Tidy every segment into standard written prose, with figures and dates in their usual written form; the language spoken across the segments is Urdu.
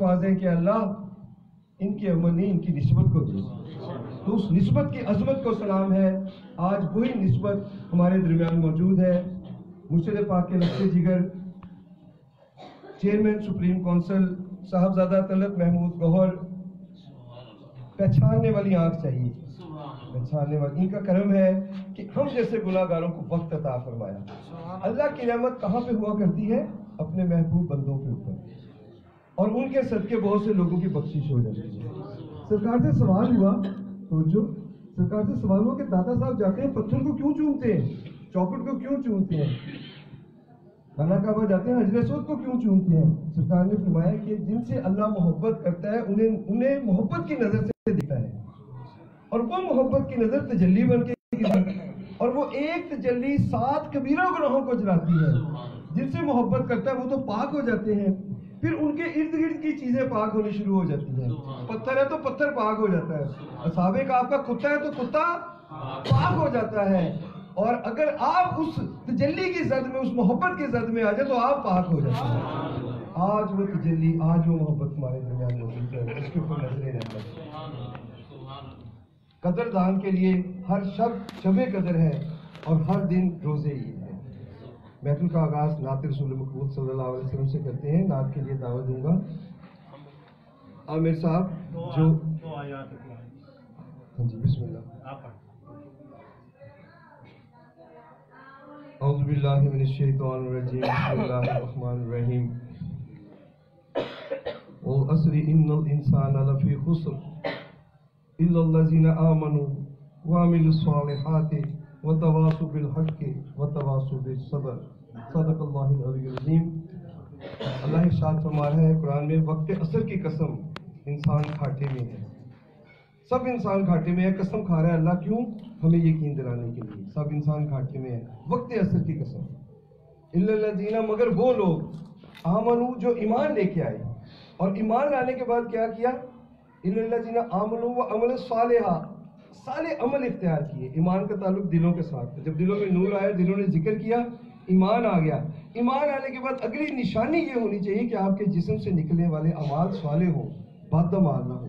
الفاظ ہیں کہ اللہ ان کی عمل نہیں، ان کی نسبت کو دے، تو اس نسبت کی عظمت کو سلام ہے۔ آج وہی نسبت ہمارے درمیان موجود ہے۔ مرشد پاک کے لشکر جگر چیئرمین سپریم کونسل صاحبزادہ طلعت محمود گوہر، پہچاننے والی آنکھ چاہیے، پہچاننے والی، ان کا کرم ہے کہ ہم جیسے گناہ گاروں کو وقت عطا فرمایا۔ اللہ کی نعمت کہاں پہ ہوا کرتی ہے؟ اپنے محبوب بندوں کے اوپر، اور ان کے صدقے بہت سے لوگوں کی بخشش ہو جاتی ہے۔ سرکار سے سوال ہوا، تو جو سرکار سے سوال ہوا کہ داتا صاحب جاتے ہیں پتھر کو کیوں چومتے ہیں، چوکٹ کو کیوں چومتے ہیں، خانہ کعبہ جاتے ہیں حجر اسود کو کیوں چومتے ہیں؟ سرکار نے فرمایا کہ جن سے اللہ محبت کرتا ہے انہیں محبت کی نظر سے دیکھتا ہے، اور وہ محبت کی نظر تجلی بن کے گرتی ہے، اور وہ ایک تجلی 7 کبیرہ گناہوں کو جلاتی ہے۔ جن سے محبت کرتا ہے وہ تو پاک ہو جاتے ہیں، پھر ان کے ارد گرد کی چیزیں پاک ہونی شروع ہو جاتی ہیں۔ پتھر ہے تو پتھر پاک ہو جاتا ہے، اصحاب کہف کا کتا ہے تو کتا پاک ہو جاتا ہے، اور اگر آپ اس تجلی کی زد میں، اس محبت کی زد میں آ جائے تو آپ پاک ہو جاتے ہیں۔ آج وہ تجلی، آج وہ محبت ہمارے درمیان موجود ہے، اس کے اوپر نظر رحمت۔ قدر دان کے لیے ہر شب قدر ہے، اور ہر دن روزے عید ہے۔ محفل کا آغاز نعت رسول مقبول صلی اللہ علیہ وسلم سے کرتے ہیں۔ نعت کے لیے دعوت دوں گا عامر صاحب جو جی بسم اللہ۔ اعوذ باللہ من الشیطان الرجیم، بسم اللہ الرحمن الرحیم۔ والعصر ان الانسان لفی خسر الا الذین آمنوا وعملوا الصالحات وتواصوا بالحق وتواصوا بالصبر، صدق اللہ العلی العظیم۔ اللہ ارشاد فرما رہا ہے قرآن میں، وقت عصر کی قسم انسان گھاٹے میں ہے، سب انسان گھاٹے میں ہے۔ قسم کھا رہا ہے اللہ، کیوں؟ ہمیں یقین دلانے کے لیے، سب انسان گھاٹے میں ہے، وقت عصر کی قسم۔ الا الذین، مگر وہ لوگ، آمنوا، جو ایمان لے کے آئے، اور ایمان لانے کے بعد کیا کیا؟ الا الذین آمنوا وعملوا الصالحات، صالح عمل اختیار کیے۔ ایمان کا تعلق دلوں کے ساتھ ہے، جب دلوں میں نور آیا، دلوں نے ذکر کیا، ایمان آ گیا۔ ایمان آنے کے بعد اگلی نشانی یہ ہونی چاہیے کہ آپ کے جسم سے نکلنے والے اعمال صالح ہوں، بد اعمال نہ ہو،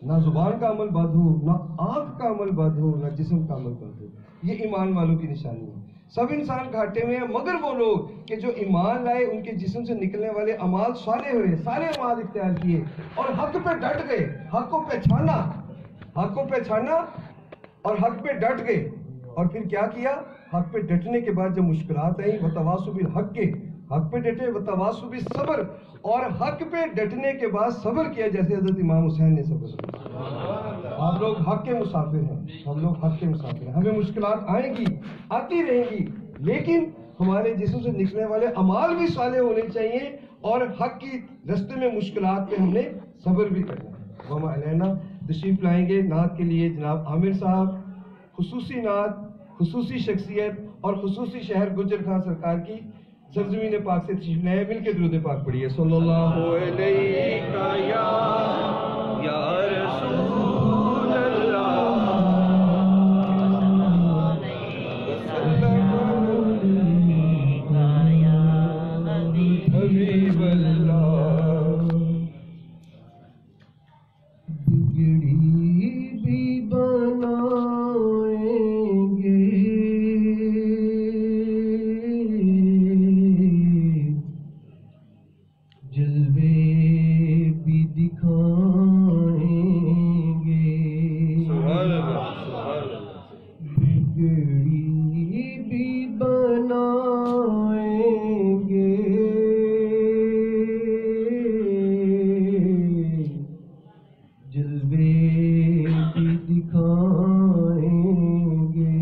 نہ زبان کا عمل بد ہو، نہ آنکھ کا عمل بد ہو، نہ جسم کا عمل بد ہو۔ یہ ایمان والوں کی نشانی ہے۔ سب انسان گھاٹے میں ہیں، مگر وہ لوگ کہ جو ایمان لائے، ان کے جسم سے نکلنے والے اعمال صالح ہوئے، صالح اعمال اختیار کیے، اور حق پہ ڈٹ گئے۔ حق کو پہچانا، حق کو پہچانا اور حق پہ ڈٹ گئے، اور پھر کیا کیا؟ حق پہ ڈٹنے کے بعد جب مشکلات آئیں، وتواصوا بالحق، حق پہ ڈٹے، وتواصوا بالصبر، اور حق پہ ڈٹنے کے بعد صبر کیا، جیسے حضرت امام حسین نے صبر کیا۔ آپ لوگ حق کے مسافر ہیں، ہم لوگ حق کے مسافر ہیں۔ ہمیں مشکلات آئیں گی، آتی رہیں گی، لیکن ہمارے جسم سے نکلنے والے اعمال بھی صالح ہونے چاہیے، اور حق کی رستے میں مشکلات پہ ہم نے صبر بھی کرنا ہے۔ وما علینا تشریف لائیں گے نعت کے لیے جناب عامر صاحب، خصوصی نعت، خصوصی شخصیت اور خصوصی شہر گجر خان سرکار کی سرزمین پاک سے تشریف لائے۔ مل کے درود پاک پڑھیے، صلی اللہ علیہ یا رسول اللہ، حبیب اللہ۔ بگڑی بھی بنائیں گے، جلوے بھی دکھائیں گے، بگڑی بھی بنائیں گے، جلوے بھی دکھائیں گے،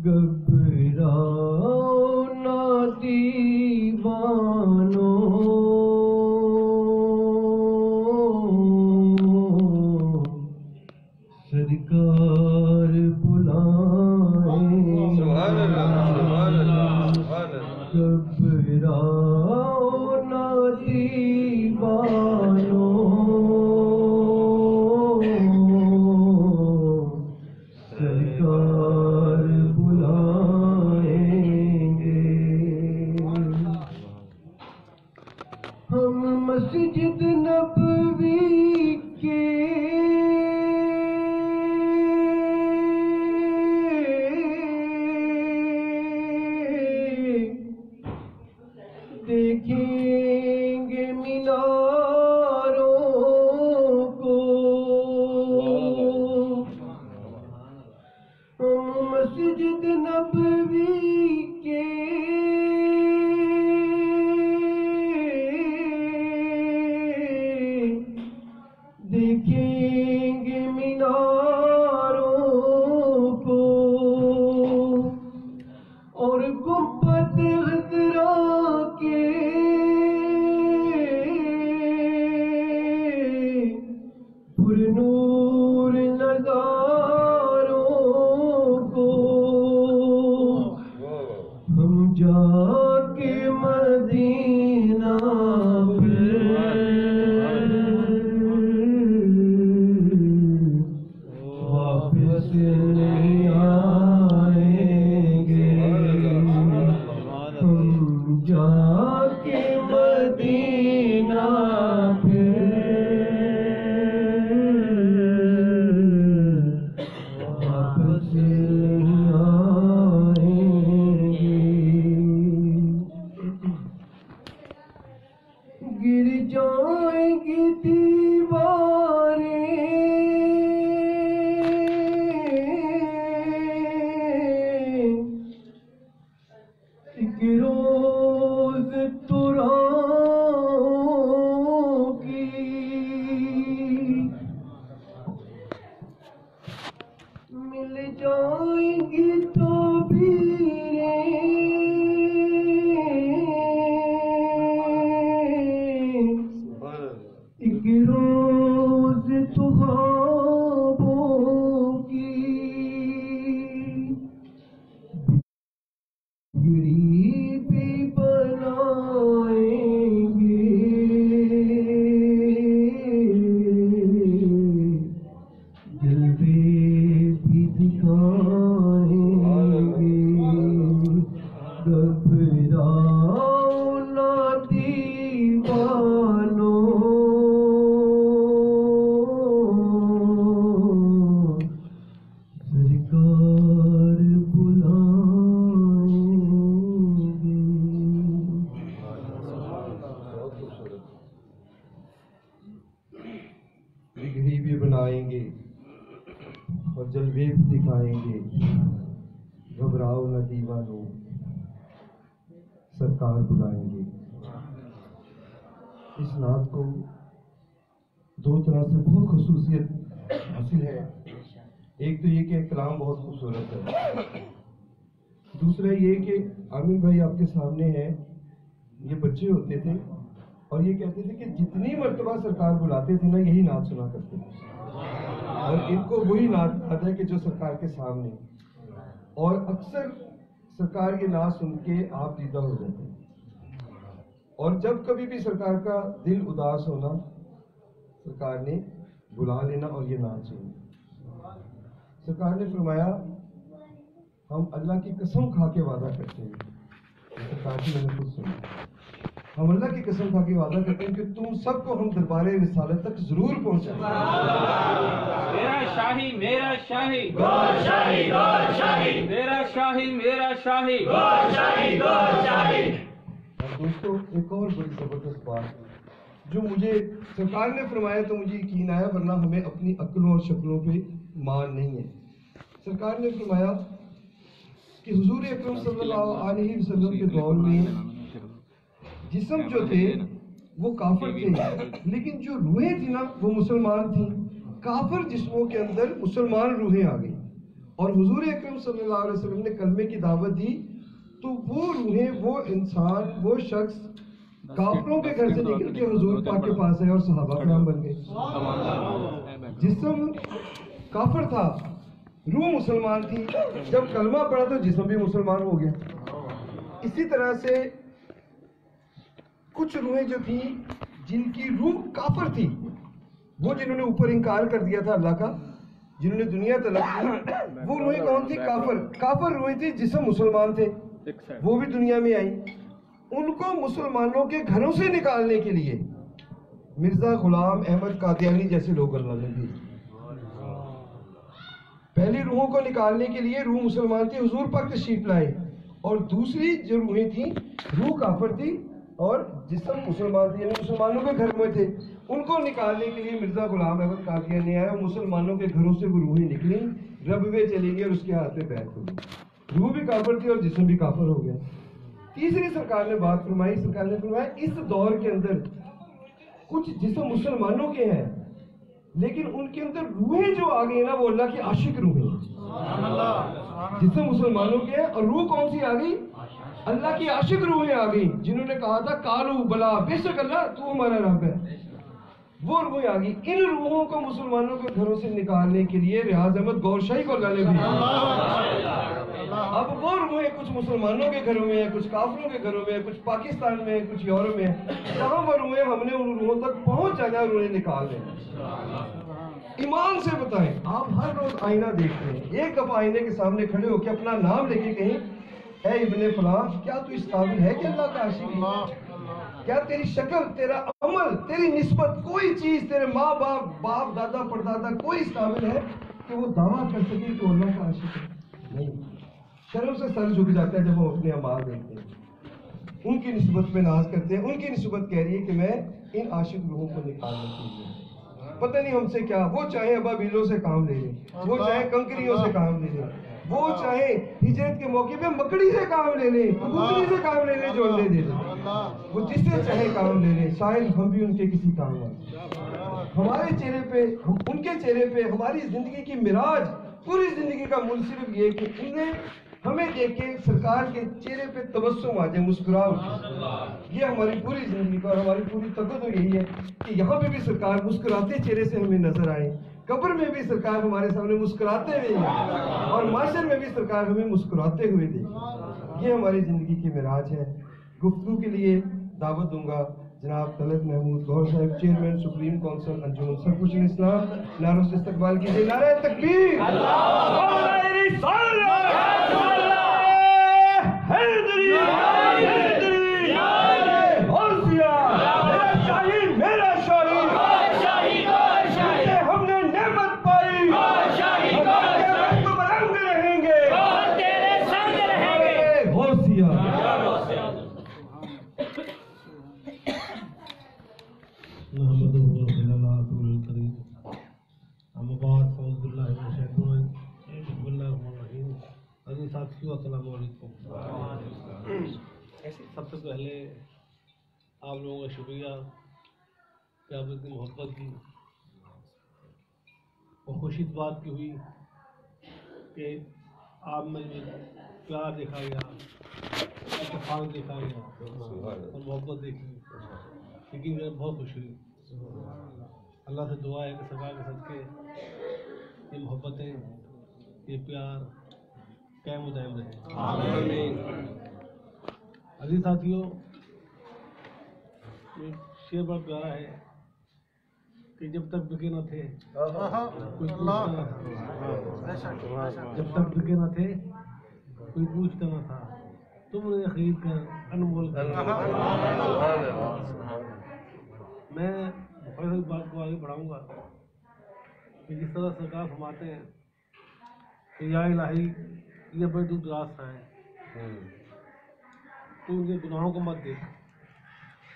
گھبراؤ نہ دیوانوں، مسجد نبوی کے دیکھیں گے میناروں کو، ہم مسجد نبوی کے دیکھیں گے میناروں کو، اور گنبد خضرا کے پر نور نظاروں کو، ہم جا کے مدینہ واپس نہیں آئیں گے، ہم جا کے مدینہ واپس نہیں آئیں گے، گر جائیں گی دیواریں، ایک روز ترام کی، مل جائیں گی تعبیریں، ایک روز تو خوابوں کی، غریبی بنائیں گے، جلوے بھی دکھائیں گے، گھبراؤ نہ دیوانوں، سرکار بلائیں گے۔ غریبی بنائیں گے اور جلوے بھی دکھائیں گے، گھبراؤ نہ دیوانوں، سرکار بلائیں گے۔ اس نعت کو دو طرح سے بہت خصوصیت حاصل ہے، ایک تو یہ کہ کلام بہت خوبصورت ہے، دوسرا یہ کہ عامر بھائی آپ کے سامنے ہیں، یہ بچے ہوتے تھے اور یہ کہتے تھے کہ جتنی مرتبہ سرکار بلاتے تھے نا یہی نعت سنا کرتے تھے، اور ان کو وہی نعت یاد ہے کہ جو سرکار کے سامنے، اور اکثر سرکار یہ نعت سن کے آپ دیدہ ہو جاتے ہیں، اور جب کبھی بھی سرکار کا دل اداس ہونا سرکار نے بلا لینا اور یہ نعت سنی۔ سرکار نے فرمایا ہم اللہ کی قسم کھا کے وعدہ کرتے ہیں، سرکار کی میں نے خود سنا، ہم اللہ کی قسم کھا کے وعدہ کرتے ہیں کہ تم سب کو ہم دربار رسالت تک ضرور پہنچائیں گے۔ میرا شاہی میرا شاہی گور شاہی گور شاہی، میرا شاہی میرا شاہی گور شاہی گور شاہی۔ اور دوستو ایک اور بڑی زبردست بات جو مجھے سرکار نے فرمایا تو مجھے یقین آیا، ورنہ ہمیں اپنی عقلوں اور شکلوں پہ مان نہیں ہے۔ سرکار نے فرمایا کہ حضور اکرم صلی اللہ علیہ وسلم کے دور میں جسم جو تھے وہ کافر تھے، لیکن جو روحیں تھیں نا وہ مسلمان تھیں۔ کافر جسموں کے اندر مسلمان روحیں آ گئی، اور حضور اکرم صلی اللہ علیہ وسلم نے کلمے کی دعوت دی تو وہ روحیں، وہ انسان، وہ شخص کافروں کے گھر سے نکل کے حضور پاک کے پاس آئے اور صحابہ کرام بن گئے۔ جسم کافر تھا، روح مسلمان تھی، جب کلمہ پڑھا تو جسم بھی مسلمان ہو گیا۔ اسی طرح سے کچھ روحیں جو تھیں جن کی روح کافر تھی، وہ جنہوں نے اوپر انکار کر دیا تھا اللہ کا، جنہوں نے دنیا طلب کی، وہ روحیں کون تھی؟ کافر روحیں تھی، جسم مسلمان تھے، وہ بھی دنیا میں آئیں۔ ان کو مسلمانوں کے گھروں سے نکالنے کے لیے مرزا غلام احمد قادیانی جیسے لوگ اللہ نے دیے. پہلی روحوں کو نکالنے کے لیے روح مسلمان تھی, حضور پاک تشریف لائے, اور دوسری جو روحیں تھیں روح کافر تھی اور جسم مسلمان تھی, یعنی مسلمانوں کے گھر میں تھے. ان کو نکالنے کے لیے مرزا غلام احمد قادیانی آیا, مسلمانوں کے گھروں سے وہ روحیں نکلیں, ربوے چلی گئی اور اس کے ہاتھ میں بیعت ہو گئی. روح بھی کافر تھی اور جسم بھی کافر ہو گیا. تیسری سرکار نے بات فرمائی, سرکار نے فرمایا اس دور کے اندر کچھ جسم مسلمانوں کے ہیں لیکن ان کے اندر روحیں جو آ گئی نا وہ اللہ کی عاشق روحیں. جسم مسلمانوں کے ہیں اور روح کون سی آ گئی؟ اللہ کی عاشق روحیں آ گئی, جنہوں نے کہا تھا کالو بلا بے شک اللہ تو ہمارا رب ہے. وہ روحیں آ گئی. ان روحوں کو مسلمانوں کے گھروں سے نکالنے کے لیے ریاض احمد گور شاہی کو اللہ نے بھیجا. اب وہ روحیں کچھ مسلمانوں کے گھروں میں ہیں, کچھ کافروں کے گھروں میں ہیں, کچھ پاکستان میں ہیں, کچھ یورپ میں ہیں. جہاں وہ روحیں ہم نے ان روحوں تک پہنچ جانا ہے اور انہیں نکال دیں. ایمان سے بتائیں, آپ ہر روز آئینہ دیکھتے ہیں, ایک دفعہ آئینے کے سامنے کھڑے ہو کے اپنا نام لے کے کہیں اے ابن فلاں کیا تو اس قابل ہے کہ اللہ کا عاشق ہے؟ کیا تیری شکل, تیرا عمل, تیری نسبت, کوئی چیز, تیرے ماں باپ دادا پردادا کوئی اس قابل ہے کہ وہ دعویٰ کر سکے کہ اللہ کا عاشق ہے؟ نہیں. شرم سے سر جھک جاتا ہے جب وہ اپنے اعمال دیکھتے ہیں, ان کی نسبت میں ناز کرتے ہیں. ان کی نسبت کہہ رہی ہے کہ میں ان عاشق روحوں کو نکالنا چاہیے. پتہ نہیں ہم سے کیا, وہ چاہے ابابیلوں سے کام لے لیں, وہ چاہے کنکریوں سے کام لے لیں, وہ چاہے ہجرت کے موقع پہ مکڑی سے کام لے لیں, کبوتری سے کام لے لیں, جو انڈے دے دیں, وہ جس سے چاہے کام لے لیں. شاید ہم بھی ان کے کسی کام آئیں. ہمارے چہرے پہ, ان کے چہرے پہ ہماری زندگی کی معراج, پوری زندگی کا مل صرف یہ کہ انہیں ہمیں دیکھ کے سرکار کے چہرے پہ تبسم آ جائے, مسکراہٹ. یہ ہماری پوری زندگی کا اور ہماری پوری طاقت یہی ہے کہ یہاں پہ بھی سرکار مسکراتے چہرے سے ہمیں نظر آئے, قبر میں بھی سرکار ہمارے سامنے مسکراتے ہوئے ہیں, اور معاشر میں بھی سرکار ہمیں مسکراتے ہوئے دیکھیں. یہ ہماری زندگی کی معراج ہے. گفتگو کے لیے دعوت دوں گا جناب طلعت محمود گور صاحب, چیئرمین سپریم کونسل انجمن سرپرسٹ اسلام. نعروں سے استقبال کیجیے. نعرہ تکبیر, السلام علیکم. سب سے پہلے آپ لوگوں کا شکریہ کہ آپ اتنی محبت کی اور خوشی اس بات کی ہوئی کہ آپ میں پیار دیکھا گیا, اتفاق دیکھا گیا اور محبت دیکھی, لیکن مجھے بہت خوشی ہوئی. اللہ سے دعا ہے کہ سرکار کے صدقے یہ محبتیں, یہ پیار قائم و دائم رہے. آمین. عزیز ساتھیوں, شعر بڑا پیارا ہے کہ جب تک بکے نہ تھے کوئی پوچھتا نہ تھا, جب تک بکے نہ تھے کوئی پوچھتا نہ تھا, تم نے خرید کر انمول کر. میں اس بات کو آگے بڑھاؤں گا کہ جس طرح سرکار فرماتے ہیں کہ یا الہی یہ بڑے دور دراز ہیں, تو ان کے گناہوں کو مت دیکھ,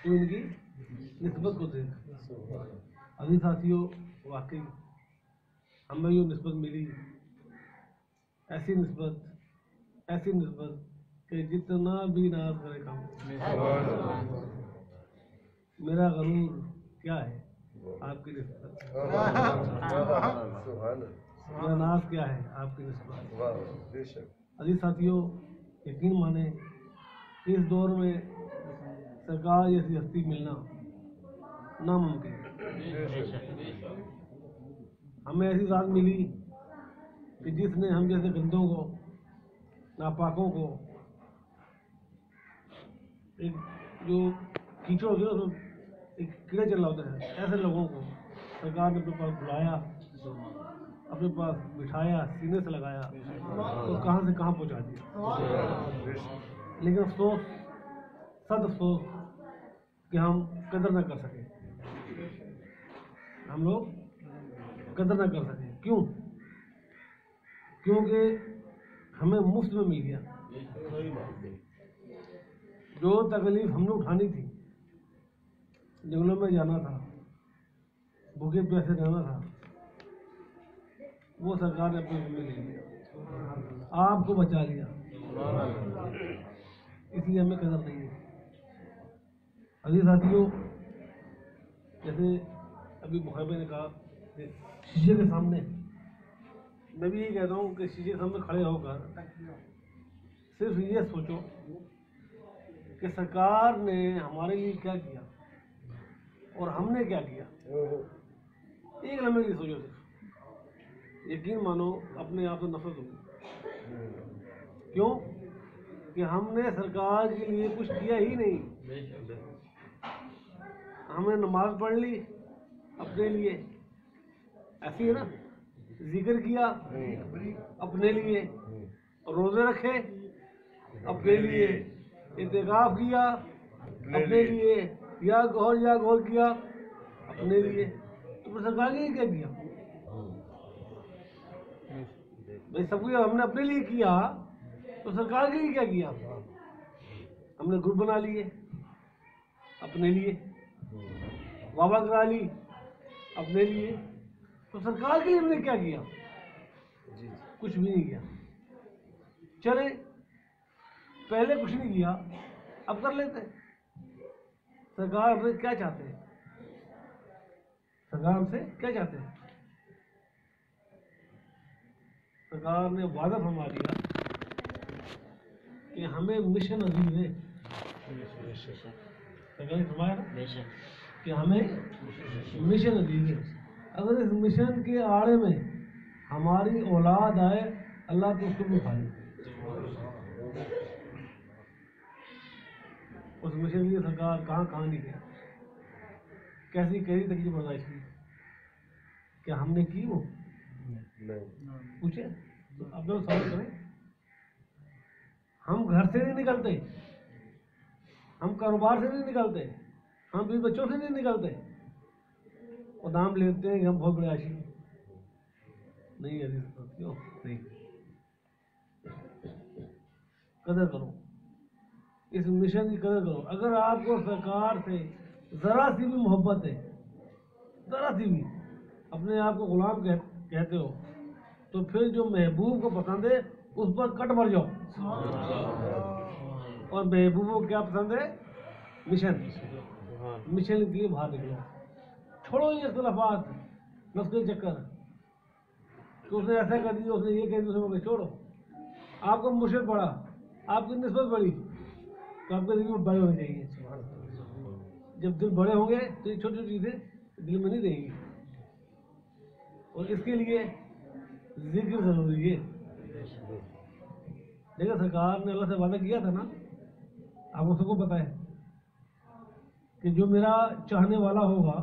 تو ان کی نسبت کو دیکھ. عزیز ساتھیوں, واقعی ہمیں یہ نسبت ملی, ایسی نسبت کہ جتنا بھی ناز کرے کم. میرا غرور کیا ہے آپ کی نسبت, میرا ناز کیا ہے آپ کی نسبت. عزیز ساتھیوں, یقین مانیں اس دور میں سرکار جیسی ہستی ملنا ناممکن ہے. ہمیں ایسی ذات ملی کہ جس نے ہم جیسے گندوں کو, ناپاکوں کو, ایک جو کیچڑ ہوتی ہے اس میں ایک کیڑے چل رہا ہوتا ہے, ایسے لوگوں کو سرکار نے اپنے پاس بلایا, اپنے پاس بٹھایا, سینے سے لگایا اور کہاں سے کہاں پہنچا دیا. لیکن افسوس, صد افسوس کہ ہم قدر نہ کر سکے. ہم لوگ قدر نہ کر سکیں. کیوں؟ کیونکہ ہمیں مفت میں مل گیا. جو تکلیف ہم نے اٹھانی تھی، جنگلوں میں جانا تھا، بھوکے پیسے رہنا تھا، وہ سرکار نے اپنے ذمہ لے لیا، آپ کو بچا لیا. اس لیے ہمیں قدر نہیں ہے. عزیز ساتھیوں، جیسے ابھی بخاری نے کہا کہ شیشے کے سامنے، میں بھی یہ کہتا ہوں کہ شیشے کے سامنے کھڑے ہو کر صرف یہ سوچو کہ سرکار نے ہمارے لیے کیا کیا اور ہم نے کیا کیا. ایک لمحے کے لیے سوچو صرف. یقین مانو اپنے آپ سے نفرت ہوگی. کیوں کہ ہم نے سرکار کے لیے کچھ کیا ہی نہیں. ہم نے نماز پڑھ لی اپنے لیے، ایسی ہے نا، ذکر کیا اپنے لیے، روزے رکھے اپنے لیے، اعتکاف کیا اپنے لیے، یا گول کیا اپنے لیے. تو سرکار نے کیا کیا؟ بھائی سب کچھ ہم نے اپنے لیے کیا، تو سرکار کے لیے کیا کیا؟ ہم نے گروپ بنا لیے اپنے لیے، وابا کرا لی اپنے لیے، تو سرکار کے لیے ہم نے کیا کیا؟ کچھ بھی نہیں کیا. چلے پہلے کچھ نہیں کیا، اب کر لیتے. سرکار ہم سے کیا چاہتے ہیں؟ سرکار ہم سے کیا چاہتے ہیں؟ سرکار نے وعدہ فرما دیا کہ ہمیں مشن عظیم ہے. سرکار نے فرمایا نا کہ ہمیں مشن عظیم ہے. اگر اس مشن کے آڑے میں ہماری اولاد آئے، اللہ تو اس کو بھی اٹھائے. اس مشن کے لیے سرکار کہاں نہیں گیا، کیسی تکلیف برداشت کی. کیا ہم نے کی؟ وہ پوچھے تو اب لوگ سوال کریں. ہم گھر سے نہیں نکلتے، ہم کاروبار سے نہیں نکلتے، ہم بھی بچوں سے نہیں نکلتے اور نام لیتے ہیں کہ ہم بہت بڑے عاشق ہیں. نہیں عزیز ساتھیوں، نہیں. قدر کرو، اس مشن کی قدر کرو. اگر آپ کو سرکار سے ذرا سی بھی محبت ہے، ذرا سی بھی، اپنے آپ کو غلام کہتے ہو، تو پھر جو محبوب کو پسند ہے اس پر کٹ مر جاؤ. اور محبوب کو کیا پسند ہے؟ مشن. مشن کے لیے باہر نکلو. چھوڑو یہ اختلافات، نفس کے چکر کہ اس نے ایسا کر دیا، اس نے یہ کہہ دیا، اسے چھوڑو. آپ کا مشن بڑا، آپ کی نسبت بڑی، تو آپ کے دل میں بڑے ہونے چاہیے. جب دل بڑے ہوں گے تو یہ چھوٹی چھوٹی چیزیں دل میں نہیں رہیں گی. اور اس کے لیے ذکر ضروری ہے. لیکن سرکار نے اللہ سے وعدہ کیا تھا نا، آپ کو سب کو پتہ ہے کہ جو میرا چاہنے والا ہوگا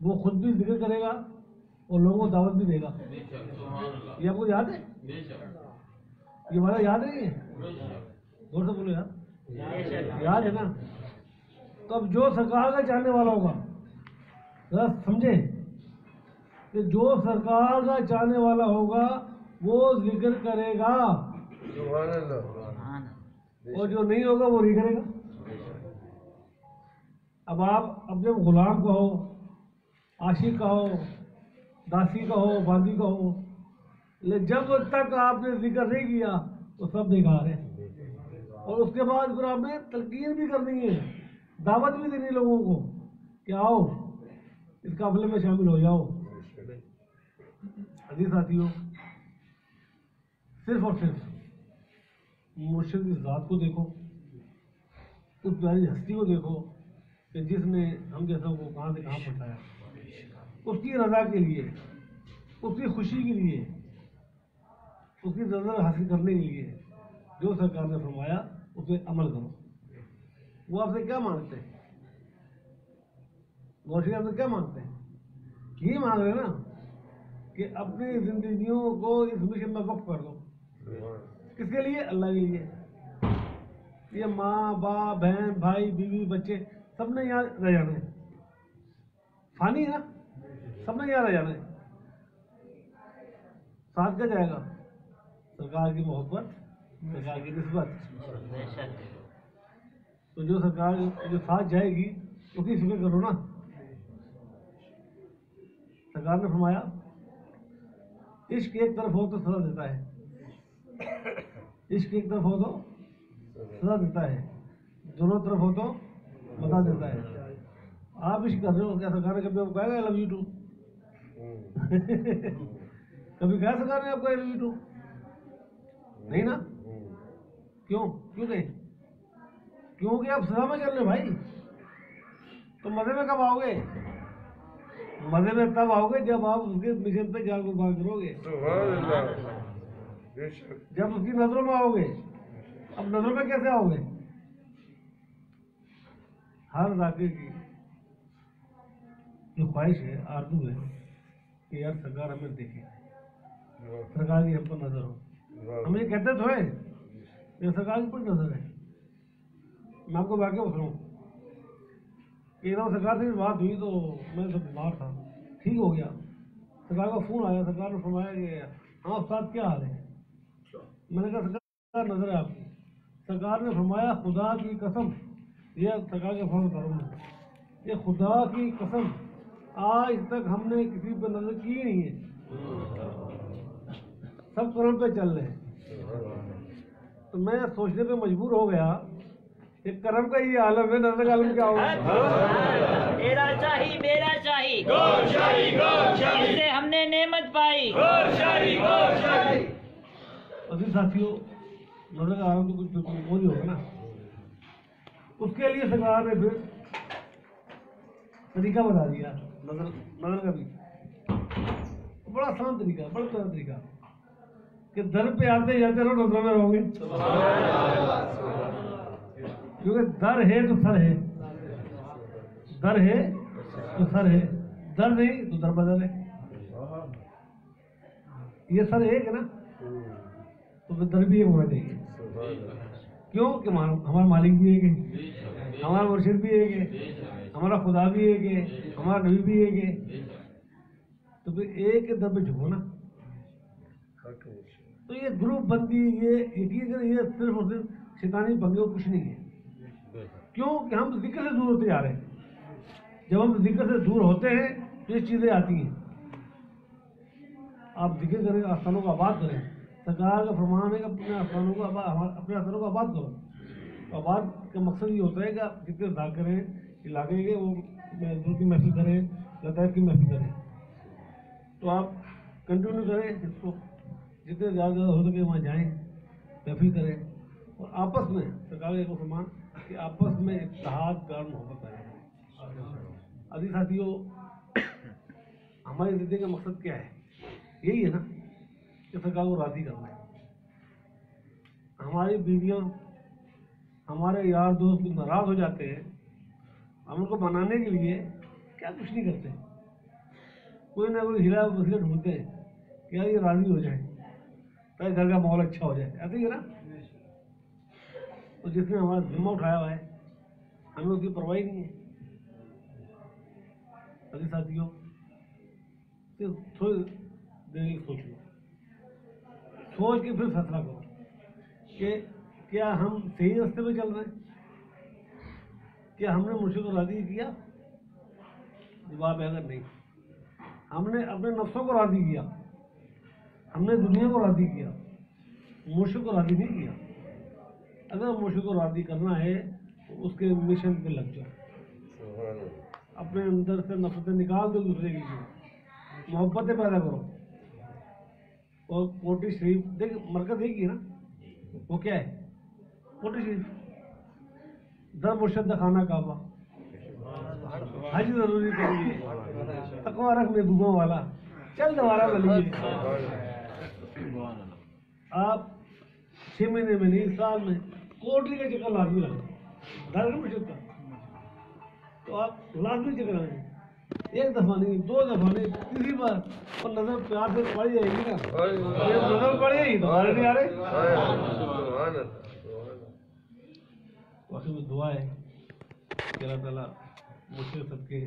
وہ خود بھی ذکر کرے گا اور لوگوں کو دعوت بھی دے گا. یہ آپ کو یاد ہے؟ یہ وعدہ یاد نہیں ہے؟ زور سے بولو یار، یاد ہے نا؟ تو اب جو سرکار کا چاہنے والا ہوگا، ذرا سمجھے کہ جو سرکار کا چاہنے والا ہوگا وہ ذکر کرے گا، اور جو نہیں ہوگا وہ نہیں کرے گا. اب آپ اپنے غلام کہو، عاشق کہو، داسی کہو، باندی کہو، لیکن جب تک آپ نے ذکر نہیں کیا تو سب بیکار ہے. اور اس کے بعد پھر آپ نے تلقین بھی کرنی ہے، دعوت بھی دینی لوگوں کو کہ آؤ اس قافلے میں شامل ہو جاؤ. عزیز ساتھیوں، صرف اور صرف مرشد کی ذات کو دیکھو، اس پیاری ہستی کو دیکھو کہ جس نے ہم جیسا کو کہاں سے کہاں پہنچایا. اس کی رضا کے لیے، اس کی خوشی کے لیے، اس کی رضا حاصل کرنے کے لیے جو سرکار نے فرمایا اس پہ عمل کرو. وہ آپ سے کیا مانگتے ہیں؟ غوثی آپ سے کیا مانگتے ہیں؟ یہی مانگ رہے ہیں نا کہ اپنی زندگیوں کو اس مشن میں وقف کر دو. کس کے لیے؟ اللہ کے لیے. یہ ماں باپ بہن بھائی بیوی بچے سب نے یہاں رہ جانا ہے، فانی ہے نا. سب نے یہاں جانا ہے. ساتھ کیا جائے گا؟ سرکار کی محبت، سرکار کی نسبت. تو جو سرکار جو ساتھ جائے گی اس کی فکر کرو نا. سرکار نے فرمایا عشق ایک طرف ہو تو سزا دیتا ہے، عشق ایک طرف ہو تو سزا دیتا ہے، دونوں طرف ہو تو بتا دیتا ہے. آپ عشق کر رہے ہو، کیا سرکار نے کبھی آپ کو کہا گا I love you too؟ کبھی کہا سرکار نے آپ کو I love you too؟ نہیں نا. کیوں کہیں؟ کیونکہ آپ سزا میں چل رہے بھائی. تو مزے میں کب آؤ گے؟ مزے میں تب آؤ گے جب آپ اس کے مشن پہ جان قربان کرو گے، جب اس کی نظروں میں آؤ گے. اب نظروں میں کیسے آؤ گے؟ ہر ذاکر کی جو خواہش ہے، آرزو ہے کہ یار سرکار ہمیں دیکھے، سرکار کی ہم پر نظر ہو. ہم یہ کہتے تو ہے کہ سرکار کی پر نظر ہے. میں آپ کو واقعہ بتاؤں کہ ایک دم سرکار سے بات ہوئی تو میں تو بیمار تھا، ٹھیک ہو گیا. سرکار کا فون آیا، سرکار نے فرمایا کہ ہاں استاد کیا حال ہے؟ میں نے کہا سرکار نظر ہے آپ کی. سرکار نے فرمایا خدا کی قسم، یہ سرکار کے فون کروں گا، یہ خدا کی قسم آج تک ہم نے کسی پہ نظر کی نہیں ہے، سب کرم پہ چل رہے ہیں. تو میں سوچنے پہ مجبور ہو گیا کہ کرم کا یہ عالم ہے، نظر کا عالم کیا ہوگا؟ تیرا شاہی میرا شاہی، گور شاہی گور شاہی، جس سے ہم نے نعمت پائی، گور شاہی گور شاہی. عزیز ساتھیوں، نظر کا عالم تو کچھ وہ نہیں ہوگا نا. اس کے لیے سرکار نے پھر طریقہ بتا دیا نظر کا بھی. بڑا آسان طریقہ، بڑا پیارا طریقہ کہ در پہ آتے جاتے رہو، نظروں میں رہو گے. کیونکہ در ہے تو سر ہے، در ہے تو سر ہے، در نہیں تو در بدل ہے. یہ سر ایک ہے نا، تو پھر در بھی ایک ہونا چاہیے. کیوں کہ ہمارا مالک بھی ایک ہے، ہمارا مرشد بھی ایک ہے، ہمارا خدا بھی ایک ہے، ہمارا نبی بھی ایک ہے. تو پھر ایک در پہ جھکو نا. تو یہ گروپ بندی، یہ یقین کریں، یہ صرف اور صرف شیطانی پنگے اور کچھ نہیں ہے. کیوں کہ ہم ذکر سے دور ہوتے جا رہے ہیں. جب ہم ذکر سے دور ہوتے ہیں تو یہ چیزیں آتی ہیں. آپ ذکر کریں، آستانوں کو آباد کریں. سرکار کا فرمان ہے کہ اپنے آستانوں کو آباد کرو. آباد کا مقصد یہ ہوتا ہے کہ آپ ذکر ادا کریں، علاقے کے وہ دور کی محفل کریں، لطائف کی محفل کریں. تو آپ کنٹینیو کریں، اس کو جتنے زیادہ ہو سکے وہاں جائیں، محفل کریں. اور آپس میں سرکار کا ایک فرمان کہ آپس میں اتحاد پیار محبت ہے. عزیز ساتھیوں، ہماری زندگی کا مقصد کیا ہے؟ یہی ہے نا کہ سرکار کو راضی کرنا ہے. ہماری بیویاں، ہمارے یار دوست ناراض ہو جاتے ہیں، ہم ان کو منانے کے لیے کیا کچھ نہیں کرتے. کوئی نہ کوئی ہلا وسیلہ ڈھونڈتے ہیں کہ یار یہ راضی ہو جائے تاکہ گھر کا ماحول اچھا ہو جائے. ایسے ہی ہے نا. تو جس نے ہمارا ذمہ اٹھایا ہوا ہے، ہمیں اس کی پرواہی نہیں ہے. عزیز ساتھیوں، صرف تھوڑی دیر سوچ لو، سوچ کے پھر فیصلہ کرو کہ کیا ہم صحیح راستے پہ چل رہے ہیں؟ کیا ہم نے مرشد کو راضی کیا؟ جواب ہے اگر نہیں. ہم نے اپنے نفسوں کو راضی کیا، ہم نے دنیا کو راضی کیا، مرشد کو راضی نہیں کیا. اگر مرشد کو راضی کرنا ہے تو اس کے مشن پہ لگ جاؤ. اپنے اندر سے نفرتیں نکال دو، دوسرے کی محبتیں پیدا کرو. اور کوٹی شریف دیکھ، مرکز ایک ہی ہے نا. وہ کیا ہے؟ کوٹی شریف، در مرشد خانہ کعبہ، حج ضروری کریے، تقویٰ رکھ محبوبوں والا، چل دوبارہ بلیے. آپ 6 مہینے میں نہیں، سال میں کوٹری کا چکر لازمی لگا، در مرشد کا. تو آپ لازمی چکر لگیں، ایک دفعہ نہیں، 2 دفعہ نہیں، تیسری بار. اور نظر پیار سے پڑ جائے گی نا، نظر پڑ جائے گی تو ہمارے نہیں آ رہے. واقعی میں دعا ہے کہ اللہ تعالیٰ مجھ سے سب کے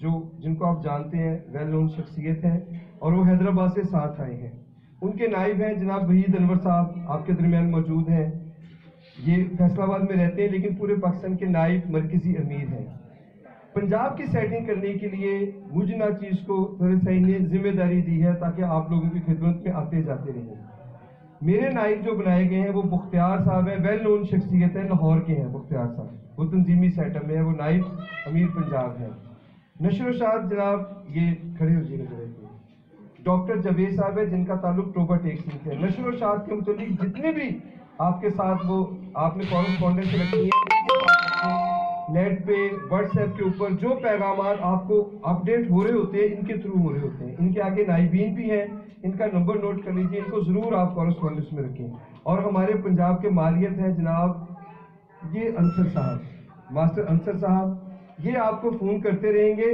جن کو آپ جانتے ہیں، ویل نون شخصیت ہیں اور وہ حیدرآباد سے ساتھ آئے ہیں. ان کے نائب ہیں جناب وحید انور صاحب، آپ کے درمیان موجود ہیں. یہ فیصل آباد میں رہتے ہیں لیکن پورے پاکستان کے نائب مرکزی امیر ہیں. پنجاب کی سیٹنگ کرنے کے لیے مجھ ناچیز کو صحیح نے ذمہ داری دی ہے تاکہ آپ لوگوں کی خدمت میں آتے جاتے رہیں. میرے نائب جو بنائے گئے ہیں وہ بختیار صاحب ہیں، ویل نون شخصیت ہے، لاہور کے ہیں بختیار صاحب، وہ تنظیمی سیٹ اپ میں ہے، وہ نائب امیر پنجاب ہیں. نشر و شاد جناب یہ کھڑے ہو جائے ڈاکٹر جاوید صاحب ہے جن کا تعلق ٹوبا ٹیکسنگ سے ہے. نشر و شاد کے متعلق جتنے بھی آپ کے ساتھ وہ آپ نے کورسپونڈنس رکھی ہے نیٹ پہ واٹس ایپ کے اوپر جو پیغامات آپ کو اپڈیٹ ہو رہے ہوتے ہیں ان کے تھرو ہو رہے ہوتے ہیں. ان کے آگے نائبین بھی ہیں، ان کا نمبر نوٹ کر لیجیے، ان کو ضرور آپ کورسپونڈنس میں رکھیں. اور ہمارے پنجاب کے مالیت ہیں جناب یہ انصر صاحب، ماسٹر انصر صاحب، یہ آپ کو فون کرتے رہیں گے.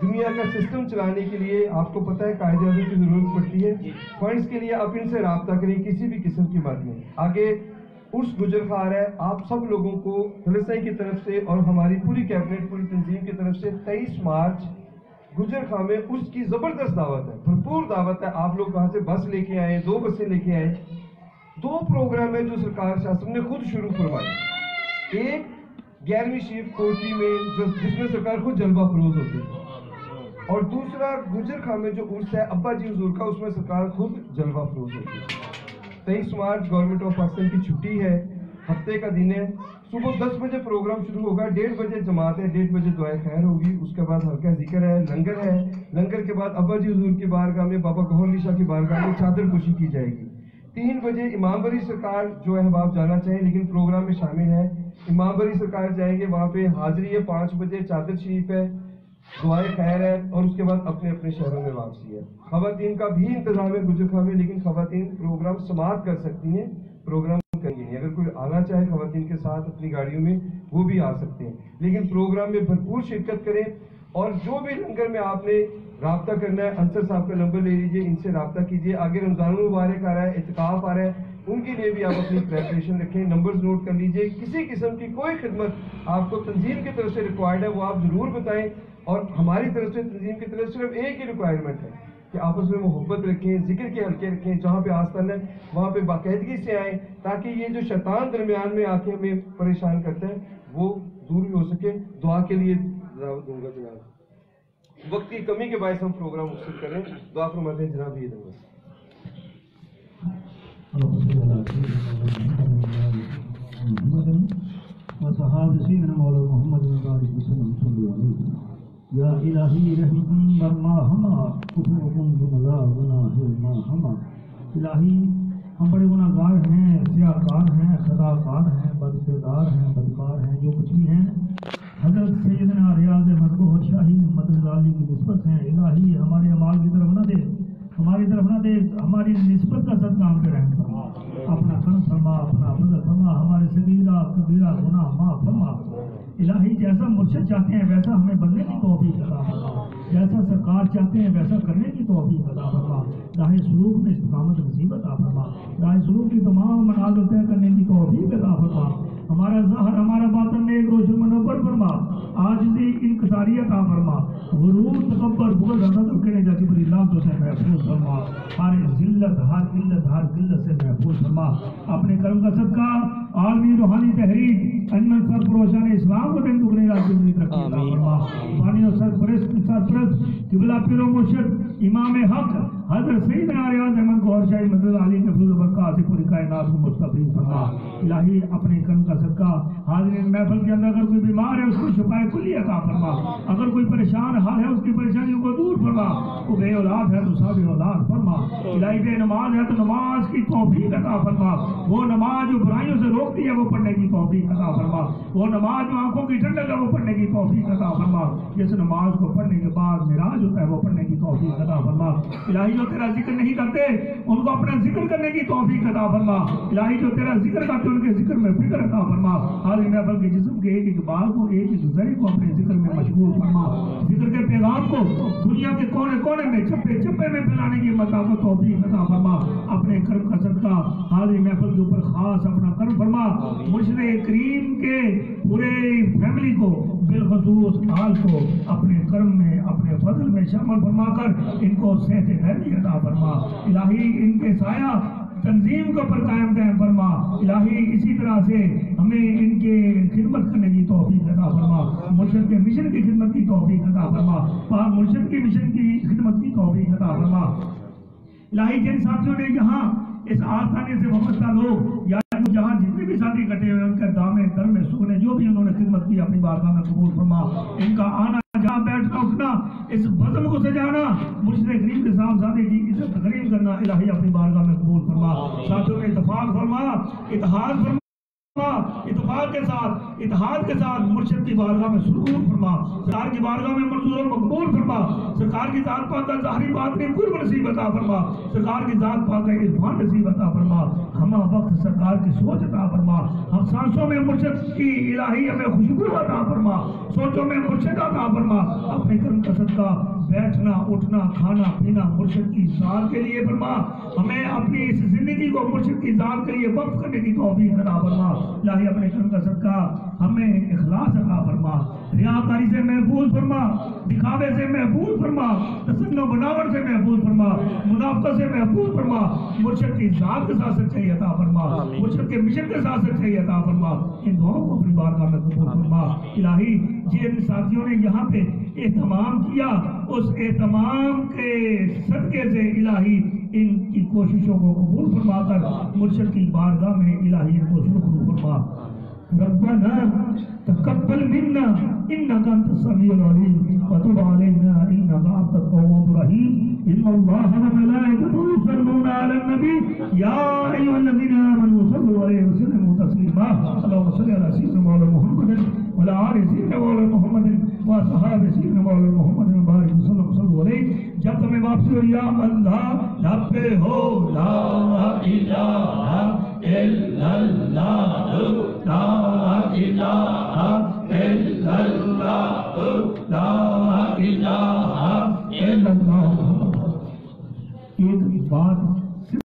دنیا کا سسٹم چلانے کے لیے آپ کو پتہ ہے قائد اعظم کی ضرورت پڑتی ہے، فنڈز کے لیے آپ ان سے رابطہ کریں کسی بھی قسم کی بات میں. آگے عرس گجر خار ہے، آپ سب لوگوں کو فلسطین کی طرف سے اور ہماری پوری کیبنٹ پوری تنظیم کی طرف سے 23 مارچ گجر خاں میں عرس کی زبردست دعوت ہے، بھرپور دعوت ہے. آپ لوگ وہاں سے بس لے کے آئے، 2 بسیں لے کے آئے. 2 پروگرام ہیں جو سرکار شاہ نے خود شروع کروائی. ایک 11ویں شریف کوٹری میں جس میں سرکار خود جلوہ فروز ہوتی ہے، اور دوسرا گجر خاں میں جو عرس ہے ابا جی حضور کا، اس میں سرکار خود جلوہ فروز ہوتی ہے. 23 مارچ گورنمنٹ آف پاکستان کی چھٹی ہے، ہفتے کا دن ہے. صبح 10 بجے پروگرام شروع ہوگا، 1:30 بجے جماعت ہے، 1:30 بجے دعائے خیر ہوگی. اس کے بعد ہلکا ذکر ہے، لنگر ہے. لنگر کے بعد ابا جی حضور کی بارگاہ میں بابا گوہر علی شاہ کی بارگاہ میں چادر پوشی کی جائے گی. 3 بجے امام بری سرکار جو احباب جانا چاہیں لیکن پروگرام میں شامل ہیں، امام بری سرکار جائیں گے، وہاں پہ حاضری ہے. 5 بجے چادر شریف ہے، دعائے خیر ہے، اور اس کے بعد اپنے اپنے شہروں میں واپسی ہے. خواتین کا بھی انتظام ہے گجر خاں میں، لیکن خواتین پروگرام سماعت کر سکتی ہیں، پروگرام کریں گے. اگر کوئی آنا چاہے خواتین کے ساتھ اپنی گاڑیوں میں وہ بھی آ سکتے ہیں، لیکن پروگرام میں بھرپور شرکت کریں. اور جو بھی لنگر میں آپ نے رابطہ کرنا ہے، انصر صاحب کا نمبر لے لیجیے، ان سے رابطہ کیجیے. آگے رمضان المبارک آ رہا ہے، اعتکاف آ رہا ہے، ان کے لیے بھی آپ اپنی پریپریشن رکھیں. نمبرز نوٹ کر لیجیے. کسی قسم کی کوئی خدمت آپ کو تنظیم کی طرف سے ریکوائرڈ ہے وہ آپ ضرور بتائیں. اور ہماری طرف سے تنظیم کی طرف صرف ایک ہی ریکوائرمنٹ ہے کہ آپس میں محبت رکھیں، ذکر کے حلقے رکھیں. جہاں پہ آستان ہے وہاں پہ باقاعدگی سے آئیں تاکہ یہ جو شیطان درمیان میں آ کے ہمیں پریشان کرتا ہے وہ دور بھی ہو سکے. دعا کے لیے دعوت دوں گا جناب. وقت کی کمی کے باعث ہم پروگرام مختصر کریں. دعا فرماتے ہیں جناب. یہ دعا یا الہی رحیم برما ہما کفرکم جملہ گناہ ما ہما. الہی ہم بڑے گناہ گار ہیں، سیاہ کار ہیں، خطا کار ہیں، بد کردار ہیں، بدکار ہیں. جو کچھ بھی ہیں حضرت سیدنا ریاض احمد گوہر شاہی مدد علی کی نسبت ہیں. الہی ہمارے اعمال کی طرف نہ دے، ہماری طرف نہ دے، ہماری نسبت کا صدقہ ہم پہ رحم فرما. اپنا کرم فرما، اپنا فضل فرما. ہمارے صغیرہ کبیرہ گناہ معاف فرما. الہی جیسا مرشد چاہتے ہیں ویسا ہمیں بننے کی توفیق عطا فرما، جیسا سرکار چاہتے ہیں ویسا کرنے کی توفیق عطا فرما. راہ سلوک میں استقامت نصیب عطا فرما. راہ سلوک کی تمام منازل طے کرنے کی توفیق عطا فرما. ہمارا ظاہر ہمارا باطن میں ایک روشن منور فرما. عاجزی انکساری عطا فرما. غرور تکبر بغض حسد اور کینہ جبری لعنتوں سے محفوظ فرما. ہر ذلت ہر قلت ہر قلت سے محفوظ فرما. اپنے کرم کا صدقہ عالمی روحانی تحریک انجمن سرفروشان اسلام کو دن دگنے رات دگنی ترقی عطا فرما. بانی اور سرپرست قبلہ پیر و مرشد امام حق حضرت سیدنا ریاض احمد گوہر شاہی مدد علی کے فضل و برکات سے پوری کائنات کو مستفید فرما. الہی اپنے کرم کا صدقہ حاضرین محفل کے اندر اگر کوئی بیمار ہے اس کو شفا کلی عطا فرما. اگر کوئی پریشان حال ہے اس کی پریشانیوں کو دور فرما. وہ بے اولاد ہے تو صاحب اولاد فرما. الہی بے نماز ہے تو نماز کی توفیق عطا فرما. وہ نماز جو برائیوں سے روکتی ہے وہ پڑھنے کی توفیق عطا فرما. وہ نماز جو آنکھوں کی ٹھنڈک ہے وہ پڑھنے کی توفیق عطا فرما. جس نماز کو پڑھنے کے بعد معراج ہوتا ہے وہ پڑھنے کی توفیق عطا فرما. الہی جو تیرا ذکر نہیں کرتے ان کو اپنا ذکر کرنے کی توفیق عطا فرما. الہی جو تیرا ذکر کرتے ان کے ذکر میں فکر عطا فرما. حاضر محفل کے جسم کے ایک ایک بال کو ایک ایک ذرے کو اپنے ذکر میں مشغول فرما. ذکر کے پیغام کو دنیا کے کے کونے کونے میں چپے چپے میں پھیلانے کی مطابق توفیق عطا فرما. اپنے کرم کا صدقہ حاضر محفل کے اوپر خاص اپنا کرم فرما. مرشد کریم کے پورے فیملی کو بالخصوص آل کو اپنے کرم میں اپنے فضل میں شامل فرما کر ان کو صحت دہلی عطا فرما. الہی ان کے سایہ تنظیم کو پر قائم دائم فرما. الہی اسی طرح سے ہمیں ان کے خدمت کرنے کی توفیق عطا فرما. مرشد کے مشن کی خدمت کی توفیق عطا فرما. پاک مرشد کے مشن کی خدمت کی توفیق عطا فرما. الہی جن ساتھیوں نے یہاں اس آستانے سے وابستہ لوگ یا جہاں جتنے بھی ساتھی کٹے ہوئے ان کے دامے در میں سکنے جو بھی انہوں نے خدمت کی اپنی بارگاہ میں قبول فرما. ان کا آنا جہاں بیٹھنا اٹھنا اس بزم کو سجانا مرشد کریم کے صاحبزادے کی عزت تقریم کرنا الہی اپنی بارگاہ میں قبول فرما. ساتھیوں میں اتفاق فرما اتحاد فرما اتفاق کے ساتھ مرشد کی بارگاہ میں سرور فرما. سرکار کی بارگاہ میں منظور و مقبول فرما. سرکار کی ذات پاک کا ظاہری بات میں قرب نصیب عطا فرما. سرکار کی ذات پاک کا عرفان نصیب عطا فرما. ہمہ وقت سرکار کی سوچ عطا فرما. ہم سانسوں میں مرشد کی الہی ہمیں خوشبو عطا فرما. سوچوں میں مرشد عطا فرما. اپنے کرم کا صدقہ بیٹھنا اٹھنا کھانا پینا مرشد کی ذات کے لیے فرما. ہمیں اپنی اس زندگی کو مرشد کی ذات کے لیے وقف کرنے کی توفیق عطا فرما. الہی اپنے کرم کا صدقہ ہمیں اخلاص عطا فرما. ریاکاری سے محفوظ فرما. دکھاوے سے محفوظ فرما. تسن و بناوٹ سے محفوظ فرما. منافقت سے محفوظ فرما. مرشد کی ذات کے ساتھ سچائی عطا فرما. مرشد کے مشن کے ساتھ سچائی عطا فرما. ان دعاؤں کو اپنی بارگاہ میں قبول فرما. الہی جن ساتھیوں نے یہاں پہ اہتمام کیا اس اہتمام کے صدقے سے الہی ان کی کوششوں کو قبول فرما کر مرشد کی بارگاہ میں الہی ان کو سرخرو فرما. ربنا تقبل منا انك انت السميع العليم وتب علينا انك انت التواب الرحيم. ان الله وملائكته يصلون على النبي يا ايها الذين امنوا صلوا عليه وسلموا تسليما. اللهم صل على سيدنا مولانا محمد وعلى ال سيدنا مولانا محمد واصحاب سيدنا مولانا محمد وبارك وسلم صلوا عليه. جب تمہیں واپسی ہو یا اللہ لبے ہو لا الہ الا اللہ لا الہ الا اللہ لا الہ الا اللہ. ایک بات